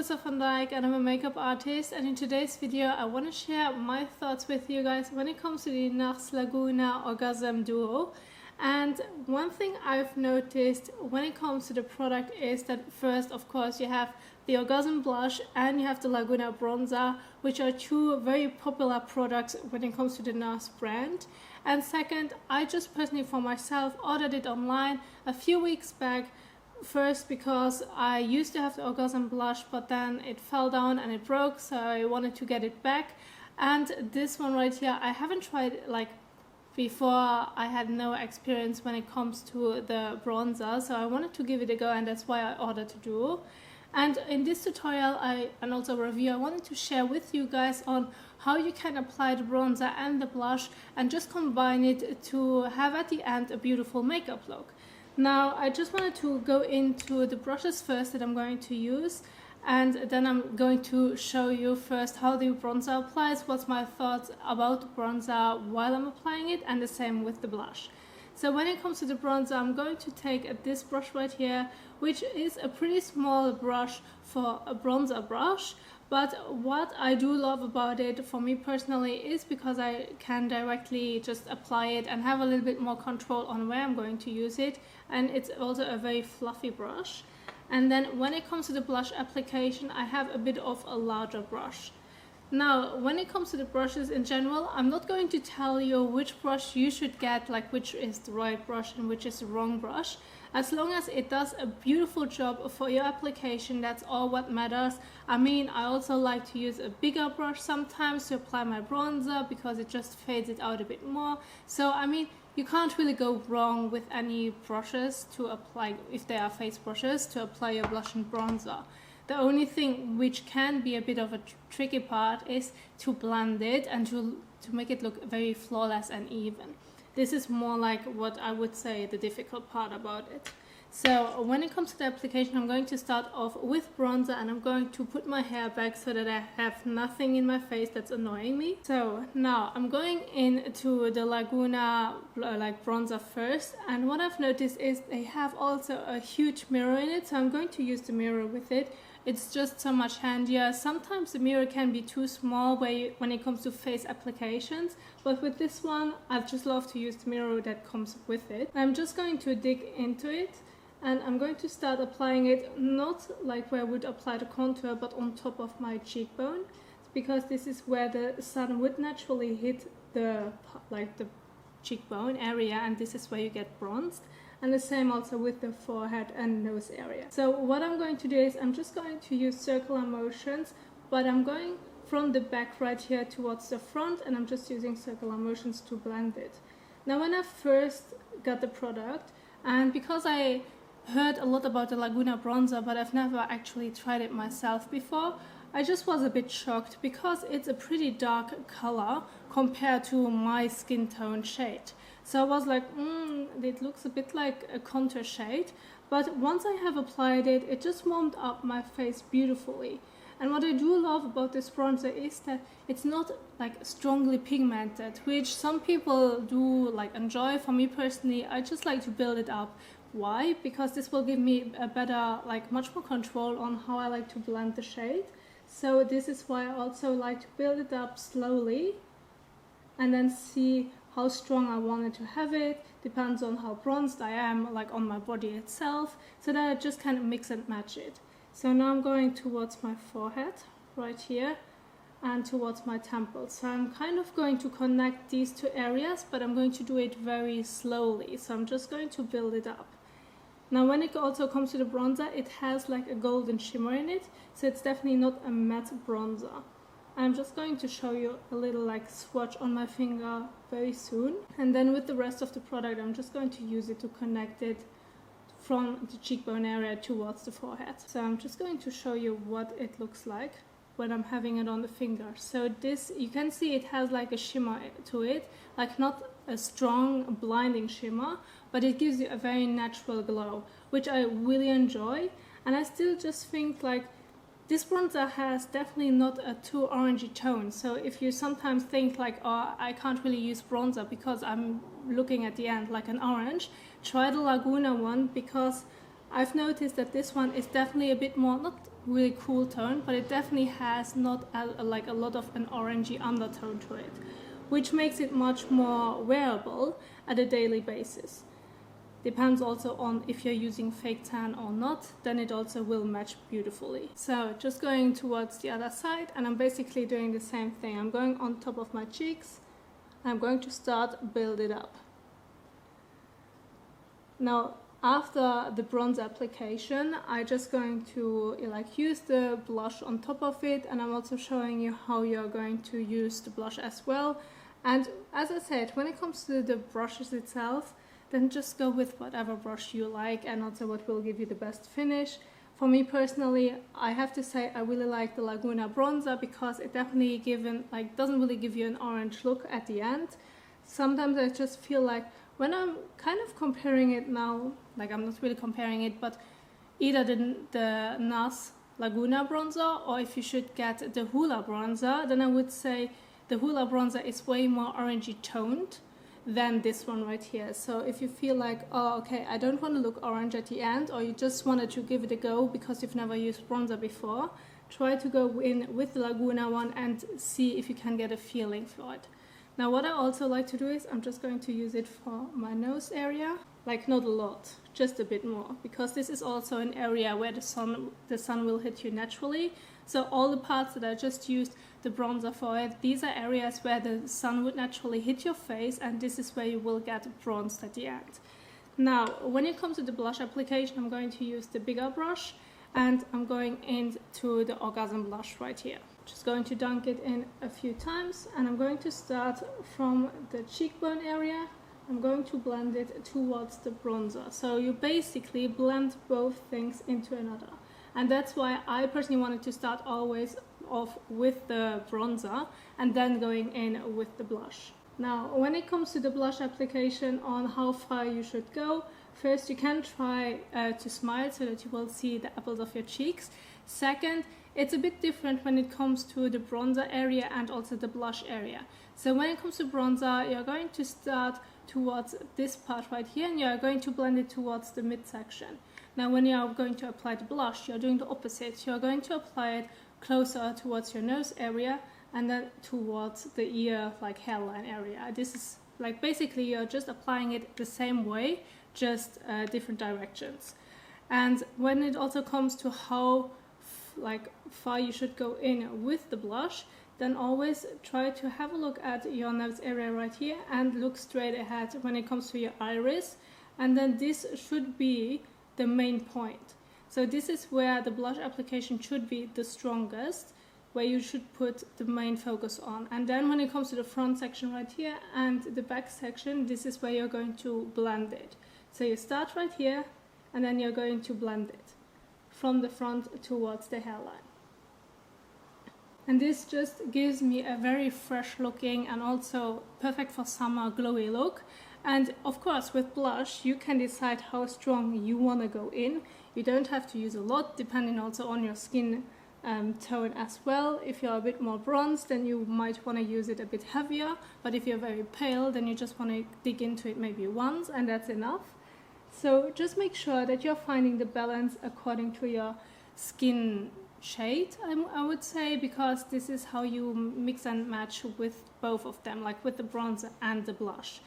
Marissa van Dijk and I'm a makeup artist, and in today's video I want to share my thoughts with you guys when it comes to the NARS Laguna Orgasm Duo. And one thing I've noticed when it comes to the product is that first, of course, you have the Orgasm Blush and you have the Laguna Bronzer, which are two very popular products when it comes to the NARS brand. And second, I just personally for myself ordered it online a few weeks back. First because I used to have the Orgasm Blush, but then it fell down and it broke, so I wanted to get it back. And this one right here, I haven't tried it like before. I had no experience when it comes to the bronzer, so I wanted to give it a go, and that's why I ordered the Duo. And in this tutorial and also review, I wanted to share with you guys on how you can apply the bronzer and the blush and just combine it to have at the end a beautiful makeup look. Now I just wanted to go into the brushes first that I'm going to use, and then I'm going to show you first how the bronzer applies, what's my thoughts about the bronzer while I'm applying it, and the same with the blush. So when it comes to the bronzer, I'm going to take this brush right here, which is a pretty small brush for a bronzer brush. But what I do love about it, for me personally, is because I can directly just apply it and have a little bit more control on where I'm going to use it. And it's also a very fluffy brush. And then when it comes to the blush application, I have a bit of a larger brush. Now, when it comes to the brushes in general, I'm not going to tell you which brush you should get, like which is the right brush and which is the wrong brush. As long as it does a beautiful job for your application, that's all what matters. I mean, I also like to use a bigger brush sometimes to apply my bronzer because it just fades it out a bit more. So, I mean, you can't really go wrong with any brushes to apply, if they are face brushes, to apply your blush and bronzer. The only thing which can be a bit of a tricky part is to blend it and to make it look very flawless and even. This is more like what I would say the difficult part about it. So when it comes to the application, I'm going to start off with bronzer, and I'm going to put my hair back so that I have nothing in my face that's annoying me. So now I'm going into the Laguna bronzer first, and what I've noticed is they have also a huge mirror in it, so I'm going to use the mirror with it. It's just so much handier. Sometimes the mirror can be too small when it comes to face applications, but with this one I just love to use the mirror that comes with it. I'm just going to dig into it, and I'm going to start applying it not like where I would apply the contour, but on top of my cheekbone, because this is where the sun would naturally hit the cheekbone area, and this is where you get bronzed. And the same also with the forehead and nose area. So what I'm going to do is I'm just going to use circular motions, but I'm going from the back right here towards the front, and I'm just using circular motions to blend it. Now when I first got the product, and because I heard a lot about the Laguna bronzer, but I've never actually tried it myself before, I just was a bit shocked because it's a pretty dark color compared to my skin tone shade. So I was like, it looks a bit like a contour shade. But once I have applied it, it just warmed up my face beautifully. And what I do love about this bronzer is that it's not like strongly pigmented, which some people do like enjoy. For me personally, I just like to build it up. Why? Because this will give me a better, much more control on how I like to blend the shade. So this is why I also like to build it up slowly and then see how strong I wanted to have it. Depends on how bronzed I am, like on my body itself, so that I just kind of mix and match it. So now I'm going towards my forehead right here and towards my temples. So I'm kind of going to connect these two areas, but I'm going to do it very slowly. So I'm just going to build it up. Now when it also comes to the bronzer, it has like a golden shimmer in it, so it's definitely not a matte bronzer. I'm just going to show you a little swatch on my finger very soon. And then with the rest of the product, I'm just going to use it to connect it from the cheekbone area towards the forehead. So I'm just going to show you what it looks like when I'm having it on the finger. So this, you can see it has like a shimmer to it, like not a strong blinding shimmer, but it gives you a very natural glow, which I really enjoy. And I still just think this bronzer has definitely not a too orangey tone. So if you sometimes think oh, I can't really use bronzer because I'm looking at the end like an orange, try the Laguna one, because I've noticed that this one is definitely a bit more, not really cool tone, but it definitely has not like a lot of an orangey undertone to it, which makes it much more wearable at a daily basis. Depends also on if you're using fake tan or not, then it also will match beautifully. So just going towards the other side, and I'm basically doing the same thing. I'm going on top of my cheeks, and I'm going to start build it up. Now after the bronzer application, I'm just going to like use the blush on top of it, and I'm also showing you how you're going to use the blush as well. And as I said, when it comes to the brushes itself, then just go with whatever brush you like and also what will give you the best finish. For me personally, I have to say I really like the Laguna bronzer because it definitely doesn't really give you an orange look at the end. Sometimes I just feel like when I'm kind of comparing it now, like I'm not really comparing it, but either the NARS Laguna bronzer, or if you should get the Hula bronzer, then I would say the Hula bronzer is way more orangey toned than this one right here. So if you feel like, oh okay, I don't want to look orange at the end, or you just wanted to give it a go because you've never used bronzer before, try to go in with the Laguna one and see if you can get a feeling for it. Now what I also like to do is I'm just going to use it for my nose area, like not a lot, just a bit more, because this is also an area where the sun will hit you naturally. So all the parts that I just used the bronzer for it, these are areas where the sun would naturally hit your face, and this is where you will get bronzed at the end. Now when it comes to the blush application, I'm going to use the bigger brush, and I'm going into the Orgasm blush right here. Just going to dunk it in a few times, and I'm going to start from the cheekbone area. I'm going to blend it towards the bronzer. So you basically blend both things into another. And that's why I personally wanted to start always off with the bronzer and then going in with the blush. Now, when it comes to the blush application on how far you should go, first you can try to smile so that you will see the apples of your cheeks. Second, it's a bit different when it comes to the bronzer area and also the blush area. So when it comes to bronzer, you're going to start towards this part right here, and you're going to blend it towards the midsection. Now when you're going to apply the blush, you're doing the opposite. You're going to apply it closer towards your nose area and then towards the ear, like hairline area. This is like basically you're just applying it the same way, just different directions. And when it also comes to how far you should go in with the blush, then always try to have a look at your nose area right here and look straight ahead when it comes to your iris, and then this should be the main point. So this is where the blush application should be the strongest, where you should put the main focus on. And then when it comes to the front section right here and the back section, this is where you're going to blend it. So you start right here and then you're going to blend it from the front towards the hairline. And this just gives me a very fresh looking and also perfect for summer glowy look. And of course with blush you can decide how strong you want to go in. You don't have to use a lot, depending also on your skin tone as well. If you're a bit more bronzed, then you might want to use it a bit heavier, but if you're very pale, then you just want to dig into it maybe once and that's enough. So just make sure that you're finding the balance according to your skin shade, I would say, because this is how you mix and match with both of them, like with the bronzer and the blush.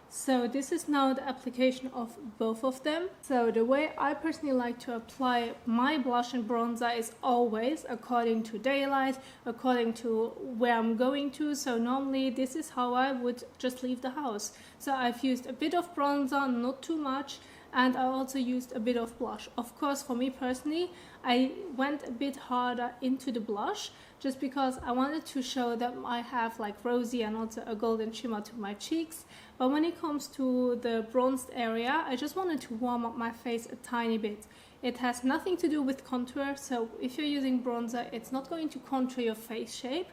So this is now the application of both of them. So the way I personally like to apply my blush and bronzer is always according to daylight, according to where I'm going to. So normally this is how I would just leave the house. So I've used a bit of bronzer, not too much, and I also used a bit of blush. Of course, for me personally, I went a bit harder into the blush just because I wanted to show that I have like rosy and also a golden shimmer to my cheeks. But when it comes to the bronzed area, I just wanted to warm up my face a tiny bit. It has nothing to do with contour, so if you're using bronzer, it's not going to contour your face shape.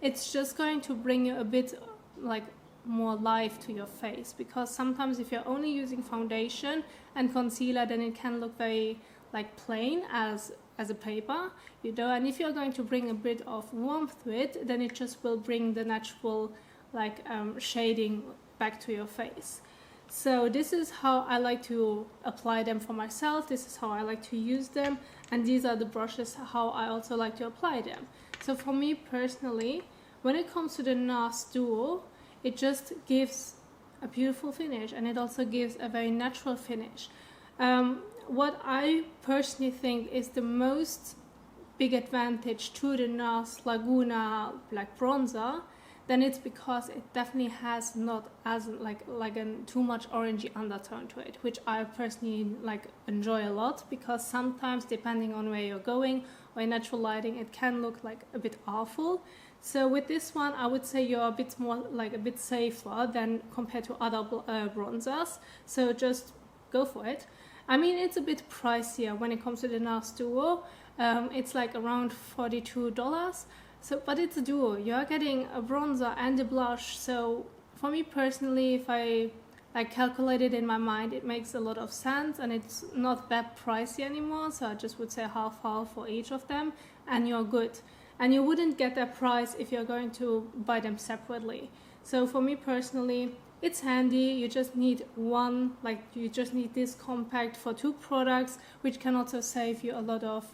It's just going to bring you a bit like more life to your face, because sometimes if you're only using foundation and concealer, then it can look very like plain as a paper, you know. And if you're going to bring a bit of warmth to it, then it just will bring the natural like shading back to your face. So this is how I like to apply them for myself. This is how I like to use them. And these are the brushes how I also like to apply them. So for me personally, when it comes to the NARS Duo, it just gives a beautiful finish, and it also gives a very natural finish. What I personally think is the most big advantage to the NARS Laguna Black Bronzer, then it's because it definitely has not as like a too much orangey undertone to it, which I personally enjoy a lot, because sometimes depending on where you're going or in natural lighting, it can look like a bit awful. So with this one, I would say you're a bit more a bit safer than compared to other bronzers. So just go for it. I mean, it's a bit pricier when it comes to the NARS Duo. It's like around $42. So, but it's a duo. You're getting a bronzer and a blush. So for me personally, if I calculate it in my mind, it makes a lot of sense, and it's not that pricey anymore. So I just would say half for each of them, and you're good. And you wouldn't get that price if you're going to buy them separately. So for me personally, it's handy. You just need one, you just need this compact for 2 products, which can also save you a lot of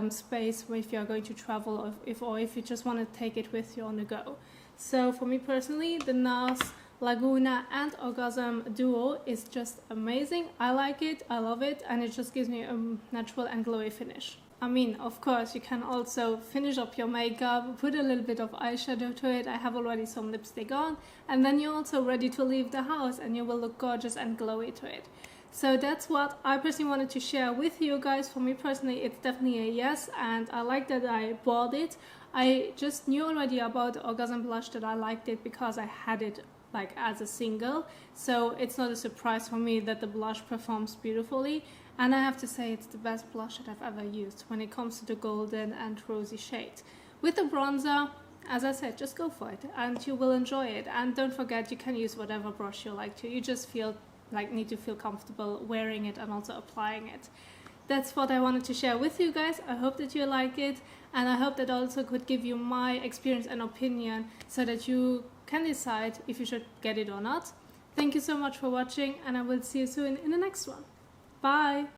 space if you're going to travel, or if you just want to take it with you on the go. So for me personally, the NARS Laguna and Orgasm Duo is just amazing. I like it, I love it, and it just gives me a natural and glowy finish. I mean, of course, you can also finish up your makeup, put a little bit of eyeshadow to it. I have already some lipstick on, and then you're also ready to leave the house, and you will look gorgeous and glowy to it. So that's what I personally wanted to share with you guys. For me personally, it's definitely a yes, and I like that I bought it. I just knew already about the Orgasm blush, that I liked it because I had it as a single, so it's not a surprise for me that the blush performs beautifully. And I have to say, it's the best blush that I've ever used when it comes to the golden and rosy shade. With the bronzer, as I said, just go for it and you will enjoy it. And don't forget, you can use whatever brush you like to. You just need to feel comfortable wearing it and also applying it. That's what I wanted to share with you guys. I hope that you like it, and I hope that also could give you my experience and opinion so that you can decide if you should get it or not. Thank you so much for watching, and I will see you soon in the next one. Bye!